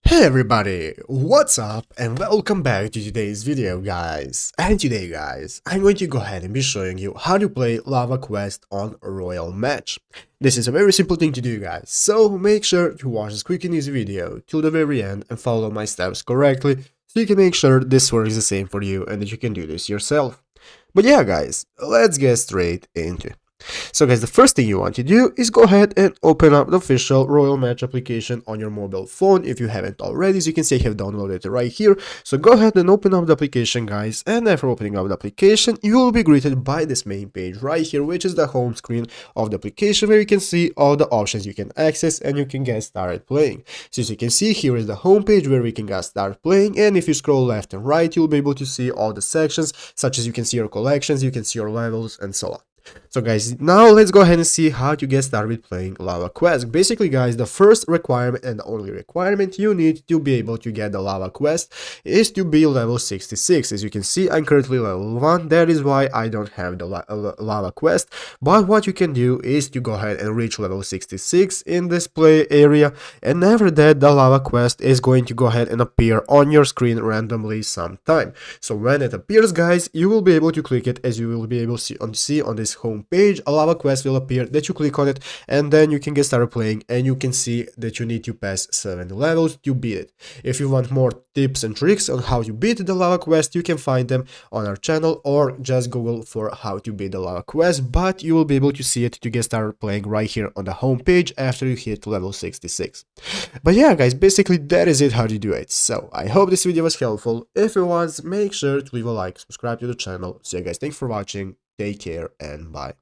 Hey everybody, what's up and welcome back to today's video guys. And today guys, I'm going to go ahead and be showing you how to play Lava Quest on Royal Match. This is a very simple thing to do guys, so make sure to watch this quick and easy video till the very end and follow my steps correctly so you can make sure this works the same for you and that you can do this yourself. But yeah guys, let's get straight into it. So guys, the first thing you want to do is go ahead and open up the official Royal Match application on your mobile phone if you haven't already. As you can see, I have downloaded it right here. So go ahead and open up the application guys, and after opening up the application, you will be greeted by this main page right here, which is the home screen of the application where you can see all the options you can access and you can get started playing. So as you can see, here is the home page where we can get started playing, and if you scroll left and right, you'll be able to see all the sections, such as you can see your collections, you can see your levels, and so on. So guys, now let's go ahead and see how to get started with playing Lava Quest. Basically guys, the first requirement and the only requirement you need to be able to get the Lava Quest is to be level 66. As you can see, I'm currently level 1, that is why I don't have the Lava Quest. But what you can do is to go ahead and reach level 66 in this play area, and after that the Lava Quest is going to go ahead and appear on your screen randomly sometime. So when it appears guys, you will be able to click it, as you will be able to see on this home page, a Lava Quest will appear that you click on it, and then you can get started playing, and you can see that you need to pass 7 levels to beat it. If you want more tips and tricks on how to beat the Lava Quest, you can find them on our channel, or just Google for how to beat the Lava Quest, but you will be able to see it to get started playing right here on the home page after you hit level 66. But yeah guys, basically that is it how to do it. So I hope this video was helpful. If it was, make sure to leave a like, subscribe to the channel. So yeah guys, thanks for watching, take care and bye.